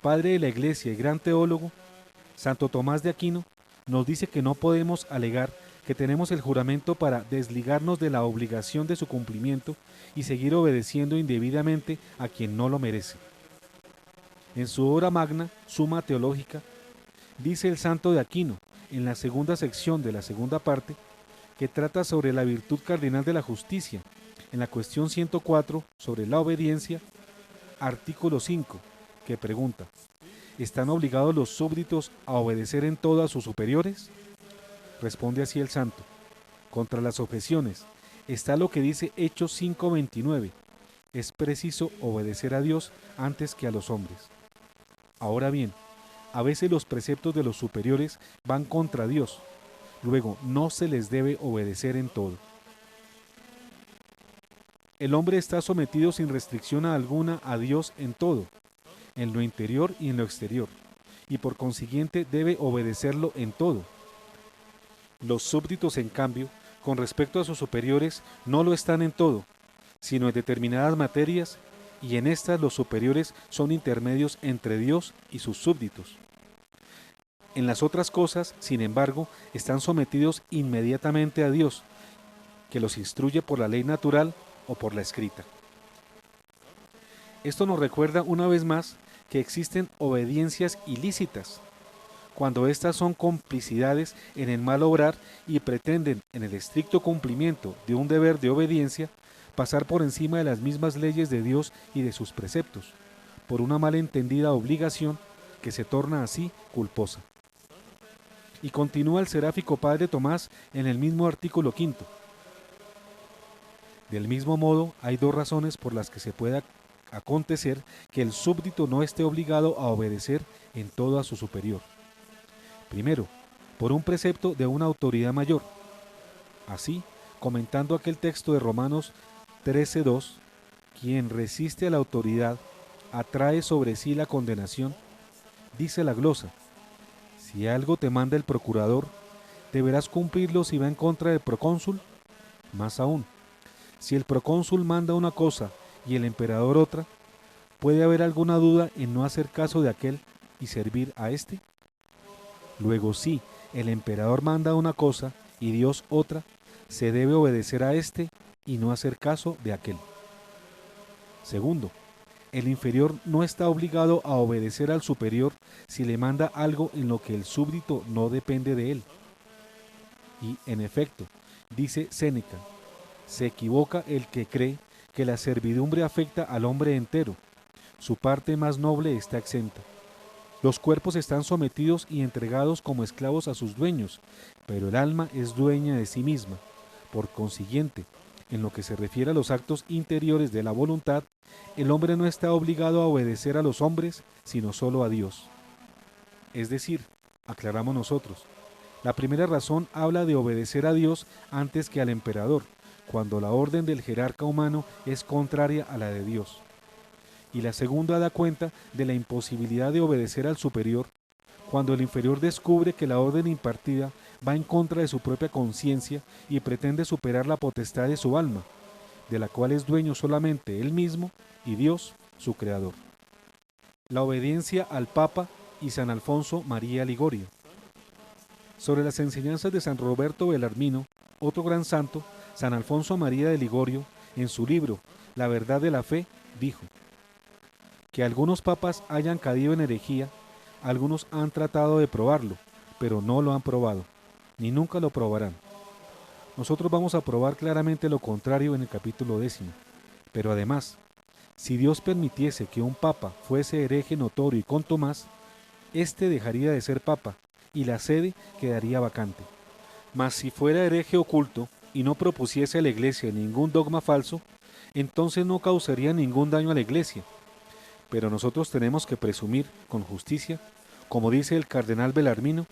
A: padre de la Iglesia y gran teólogo, Santo Tomás de Aquino, nos dice que no podemos alegar que tenemos el juramento para desligarnos de la obligación de su cumplimiento y seguir obedeciendo indebidamente a quien no lo merece. En su obra magna, Summa Teológica, dice el santo de Aquino, en la segunda sección de la segunda parte, que trata sobre la virtud cardinal de la justicia, en la cuestión 104 sobre la obediencia, artículo 5, que pregunta: ¿están obligados los súbditos a obedecer en todo a sus superiores? Responde así el santo: contra las objeciones está lo que dice Hechos 5:29, es preciso obedecer a Dios antes que a los hombres. Ahora bien, a veces los preceptos de los superiores van contra Dios, luego no se les debe obedecer en todo. El hombre está sometido sin restricción alguna a Dios en todo, en lo interior y en lo exterior, y por consiguiente debe obedecerlo en todo. Los súbditos, en cambio, con respecto a sus superiores, no lo están en todo, sino en determinadas materias, y en estas los superiores son intermedios entre Dios y sus súbditos. En las otras cosas, sin embargo, están sometidos inmediatamente a Dios, que los instruye por la ley natural o por la escrita. Esto nos recuerda una vez más que existen obediencias ilícitas, cuando éstas son complicidades en el mal obrar y pretenden, en el estricto cumplimiento de un deber de obediencia, pasar por encima de las mismas leyes de Dios y de sus preceptos, por una malentendida obligación que se torna así culposa. Y continúa el seráfico padre Tomás en el mismo artículo 5. Del mismo modo, hay dos razones por las que se pueda acontecer que el súbdito no esté obligado a obedecer en todo a su superior. Primero, por un precepto de una autoridad mayor. Así, comentando aquel texto de Romanos 13:2, quien resiste a la autoridad atrae sobre sí la condenación, dice la glosa: si algo te manda el procurador, ¿deberás cumplirlo si va en contra del procónsul? Más aún, si el procónsul manda una cosa y el emperador otra, ¿puede haber alguna duda en no hacer caso de aquel y servir a éste? Luego, si el emperador manda una cosa y Dios otra, se debe obedecer a éste y no hacer caso de aquel. Segundo, el inferior no está obligado a obedecer al superior si le manda algo en lo que el súbdito no depende de él. Y, en efecto, dice Séneca, se equivoca el que cree que la servidumbre afecta al hombre entero. Su parte más noble está exenta. Los cuerpos están sometidos y entregados como esclavos a sus dueños, pero el alma es dueña de sí misma. Por consiguiente, en lo que se refiere a los actos interiores de la voluntad, el hombre no está obligado a obedecer a los hombres, sino solo a Dios. Es decir, aclaramos nosotros, la primera razón habla de obedecer a Dios antes que al emperador, cuando la orden del jerarca humano es contraria a la de Dios. Y la segunda da cuenta de la imposibilidad de obedecer al superior, cuando el inferior descubre que la orden impartida va en contra de su propia conciencia y pretende superar la potestad de su alma, de la cual es dueño solamente él mismo y Dios, su creador. La obediencia al Papa y San Alfonso María Ligorio. Sobre las enseñanzas de San Roberto Belarmino, otro gran santo, San Alfonso María de Ligorio, en su libro La verdad de la fe, dijo: que algunos papas hayan caído en herejía, algunos han tratado de probarlo, pero no lo han probado, ni nunca lo probarán. Nosotros vamos a probar claramente lo contrario en el capítulo 10, pero además, Si Dios permitiese que un papa fuese hereje notorio y contumaz, éste dejaría de ser papa y la sede quedaría vacante. Mas si fuera hereje oculto y no propusiese a la Iglesia ningún dogma falso, entonces no causaría ningún daño a la Iglesia. Pero nosotros tenemos que presumir con justicia, como dice el cardenal Bellarmino,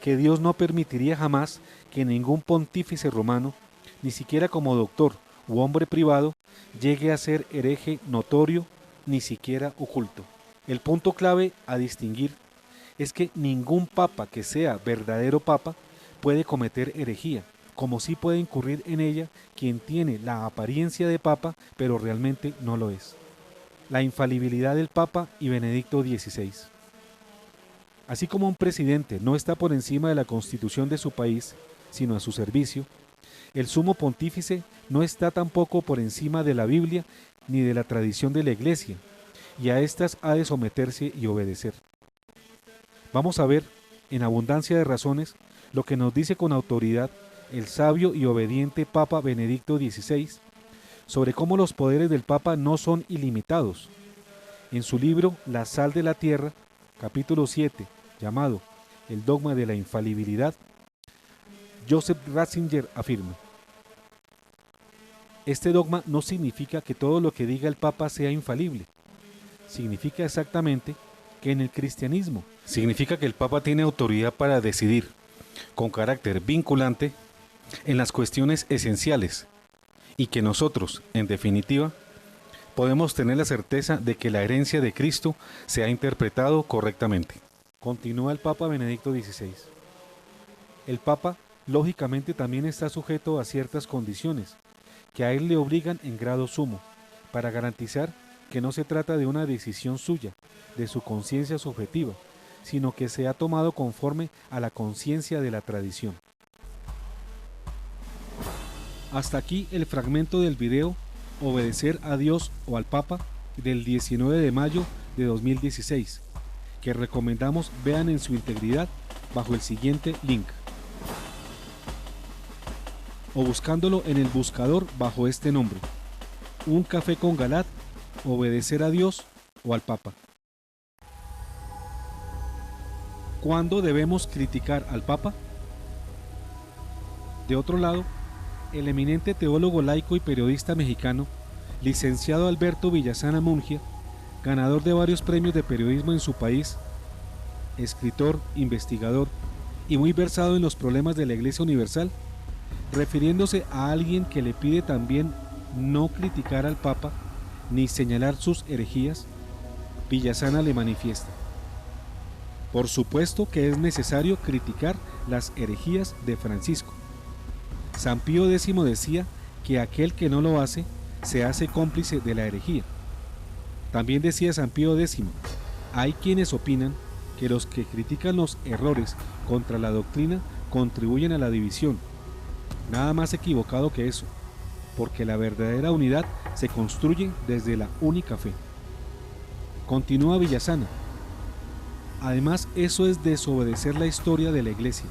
A: que Dios no permitiría jamás que ningún pontífice romano, ni siquiera como doctor u hombre privado, llegue a ser hereje notorio, ni siquiera oculto. El punto clave a distinguir es que ningún papa que sea verdadero papa puede cometer herejía, como sí puede incurrir en ella quien tiene la apariencia de papa, pero realmente no lo es. La infalibilidad del Papa y Benedicto XVI. Así como un presidente no está por encima de la constitución de su país, sino a su servicio, el sumo pontífice no está tampoco por encima de la Biblia ni de la tradición de la Iglesia, y a éstas ha de someterse y obedecer. Vamos a ver, en abundancia de razones, lo que nos dice con autoridad el sabio y obediente Papa Benedicto XVI, sobre cómo los poderes del Papa no son ilimitados. En su libro La sal de la tierra, capítulo 7, llamado El dogma de la infalibilidad, Joseph Ratzinger afirma: este dogma no significa que todo lo que diga el Papa sea infalible. Significa exactamente que en el cristianismo significa que el Papa tiene autoridad para decidir, con carácter vinculante, en las cuestiones esenciales, y que nosotros, en definitiva, podemos tener la certeza de que la herencia de Cristo se ha interpretado correctamente. Continúa el Papa Benedicto XVI. El Papa, lógicamente, también está sujeto a ciertas condiciones, que a él le obligan en grado sumo, para garantizar que no se trata de una decisión suya, de su conciencia subjetiva, sino que se ha tomado conforme a la conciencia de la tradición. Hasta aquí el fragmento del video Obedecer a Dios o al Papa del 19 de mayo de 2016, que recomendamos vean en su integridad bajo el siguiente link, o buscándolo en el buscador bajo este nombre: Un café con Galat, Obedecer a Dios o al Papa. ¿Cuándo debemos criticar al Papa? De otro lado, el eminente teólogo laico y periodista mexicano, licenciado Alberto Villasana Mungia, ganador de varios premios de periodismo en su país, escritor, investigador y muy versado en los problemas de la Iglesia Universal, refiriéndose a alguien que le pide también no criticar al Papa ni señalar sus herejías, Villasana le manifiesta: por supuesto que es necesario criticar las herejías de Francisco. San Pío X decía que aquel que no lo hace se hace cómplice de la herejía. También decía San Pío X: hay quienes opinan que los que critican los errores contra la doctrina contribuyen a la división. Nada más equivocado que eso, porque la verdadera unidad se construye desde la única fe. Continúa Villasana: además, eso es desobedecer la historia de la Iglesia.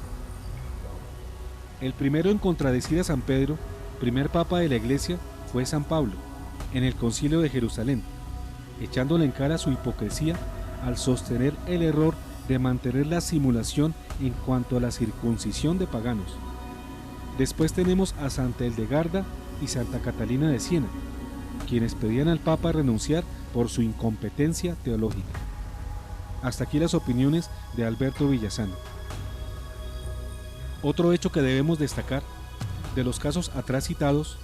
A: El primero en contradecir a San Pedro, primer papa de la Iglesia, fue San Pablo, en el Concilio de Jerusalén, echándole en cara su hipocresía al sostener el error de mantener la simulación en cuanto a la circuncisión de paganos. Después tenemos a Santa Hildegarda y Santa Catalina de Siena, quienes pedían al Papa renunciar por su incompetencia teológica. Hasta aquí las opiniones de Alberto Villasana. Otro hecho que debemos destacar de los casos atrás citados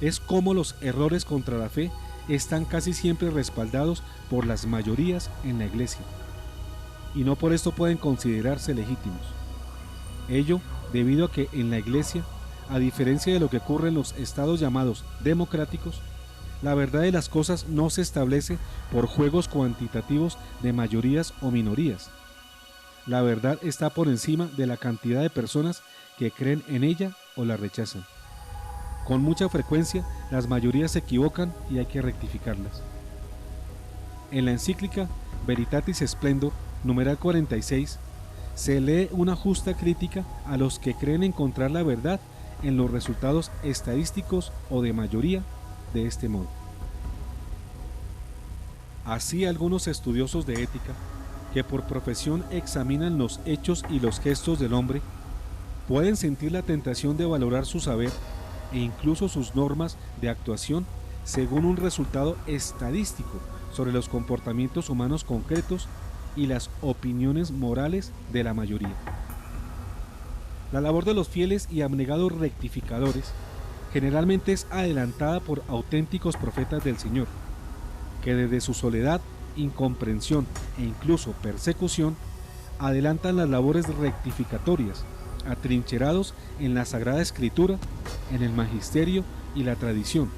A: es cómo los errores contra la fe están casi siempre respaldados por las mayorías en la Iglesia, y no por esto pueden considerarse legítimos. Ello debido a que en la Iglesia, a diferencia de lo que ocurre en los estados llamados democráticos, la verdad de las cosas no se establece por juegos cuantitativos de mayorías o minorías. La verdad está por encima de la cantidad de personas que creen en ella o la rechazan. Con mucha frecuencia, las mayorías se equivocan y hay que rectificarlas. En la encíclica Veritatis Splendor, numeral 46, se lee una justa crítica a los que creen encontrar la verdad en los resultados estadísticos o de mayoría de este modo. Así algunos estudiosos de ética, que por profesión examinan los hechos y los gestos del hombre, pueden sentir la tentación de valorar su saber e incluso sus normas de actuación según un resultado estadístico sobre los comportamientos humanos concretos y las opiniones morales de la mayoría. La labor de los fieles y abnegados rectificadores generalmente es adelantada por auténticos profetas del Señor, que desde su soledad, incomprensión e incluso persecución adelantan las labores rectificatorias, atrincherados en la Sagrada Escritura, en el magisterio y la tradición,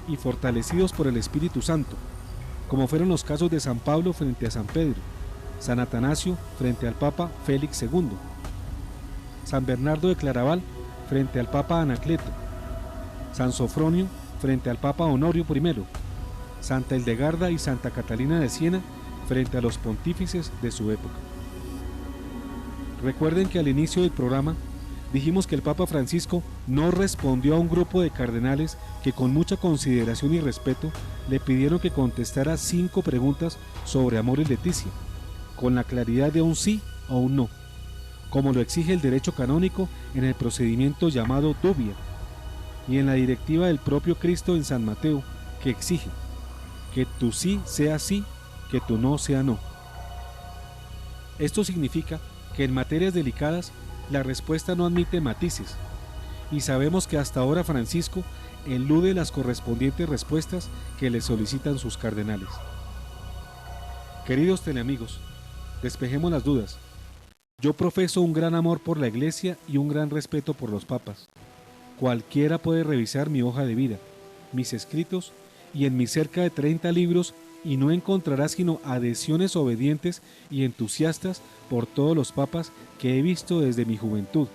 A: y fortalecidos por el Espíritu Santo, como fueron los casos de San Pablo frente a San Pedro, San Atanasio frente al Papa Félix II, San Bernardo de Claraval frente al Papa Anacleto, San Sofronio frente al Papa Honorio I, Santa Hildegarda y Santa Catalina de Siena frente a los pontífices de su época. Recuerden que al inicio del programa dijimos que el Papa Francisco no respondió a un grupo de cardenales que con mucha consideración y respeto le pidieron que contestara 5 preguntas sobre amor y leticia, con la claridad de un sí o un no, como lo exige el derecho canónico en el procedimiento llamado dubia, y en la directiva del propio Cristo en San Mateo, que exige que tu sí sea sí, que tu no sea no. Esto significa que en materias delicadas la respuesta no admite matices, y sabemos que hasta ahora Francisco elude las correspondientes respuestas que le solicitan sus cardenales. Queridos teleamigos, despejemos las dudas. Yo profeso un gran amor por la Iglesia y un gran respeto por los papas. Cualquiera puede revisar mi hoja de vida, mis escritos y en mis cerca de 30 libros y no encontrará sino adhesiones obedientes y entusiastas por todos los papas que he visto desde mi juventud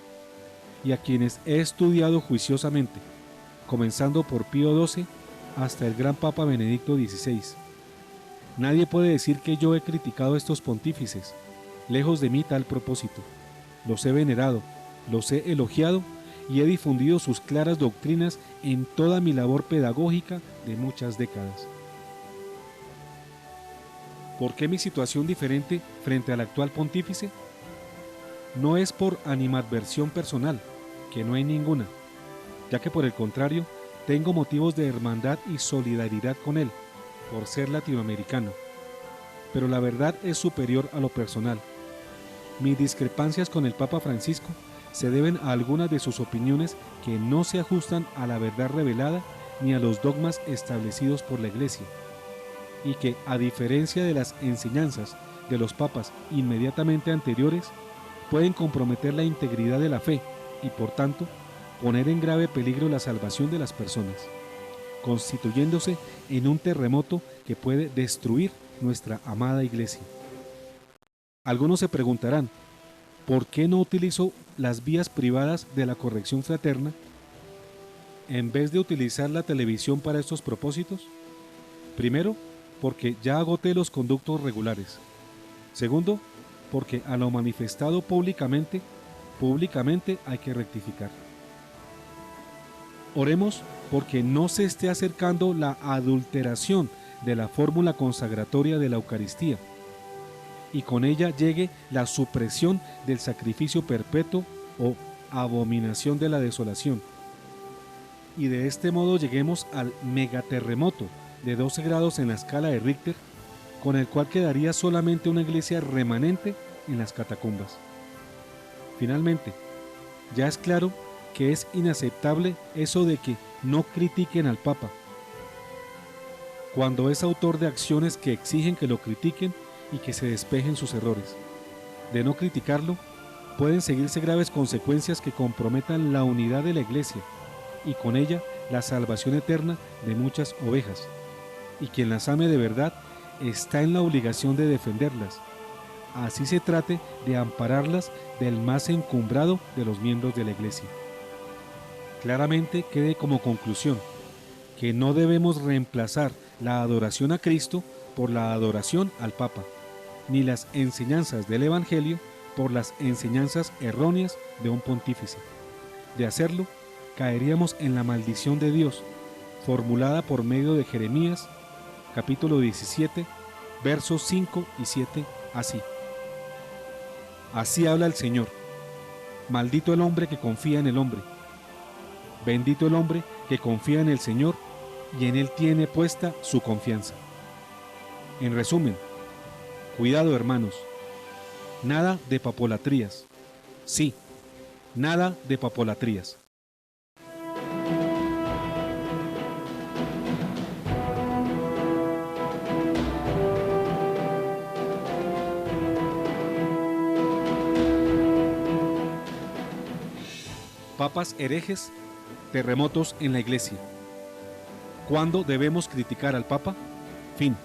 A: y a quienes he estudiado juiciosamente, comenzando por Pío XII hasta el gran Papa Benedicto XVI. Nadie puede decir que yo he criticado a estos pontífices, lejos de mí tal propósito. Los he venerado, los he elogiado y he difundido sus claras doctrinas en toda mi labor pedagógica de muchas décadas. ¿Por qué mi situación diferente frente al actual pontífice? No es por animadversión personal, que no hay ninguna, ya que por el contrario, tengo motivos de hermandad y solidaridad con él, por ser latinoamericano. Pero la verdad es superior a lo personal. Mis discrepancias con el Papa Francisco se deben a algunas de sus opiniones que no se ajustan a la verdad revelada ni a los dogmas establecidos por la Iglesia, y que, a diferencia de las enseñanzas de los papas inmediatamente anteriores, pueden comprometer la integridad de la fe y, por tanto, poner en grave peligro la salvación de las personas, constituyéndose en un terremoto que puede destruir nuestra amada Iglesia. Algunos se preguntarán, ¿por qué no utilizo las vías privadas de la corrección fraterna en vez de utilizar la televisión para estos propósitos? Primero, porque ya agoté los conductos regulares. Segundo, porque a lo manifestado públicamente hay que rectificar. Oremos porque no se esté acercando la adulteración de la fórmula consagratoria de la Eucaristía, y con ella llegue la supresión del sacrificio perpetuo o abominación de la desolación, y de este modo lleguemos al megaterremoto de 12 grados en la escala de Richter, con el cual quedaría solamente una iglesia remanente en las catacumbas. Finalmente, ya es claro que es inaceptable eso de que no critiquen al Papa, cuando es autor de acciones que exigen que lo critiquen y que se despejen sus errores. De no criticarlo, pueden seguirse graves consecuencias que comprometan la unidad de la Iglesia y con ella la salvación eterna de muchas ovejas, y quien las ame de verdad está en la obligación de defenderlas, así se trate de ampararlas del más encumbrado de los miembros de la Iglesia. Claramente quede como conclusión que no debemos reemplazar la adoración a Cristo por la adoración al Papa, ni las enseñanzas del Evangelio por las enseñanzas erróneas de un pontífice. De hacerlo, caeríamos en la maldición de Dios, formulada por medio de Jeremías, capítulo 17, versos 5 y 7, así. Así habla el Señor. Maldito el hombre que confía en el hombre. Bendito el hombre que confía en el Señor y en Él tiene puesta su confianza. En resumen, cuidado hermanos, nada de papolatrías. Sí, nada de papolatrías. Papas herejes, terremotos en la Iglesia. ¿Cuándo debemos criticar al Papa? Fin.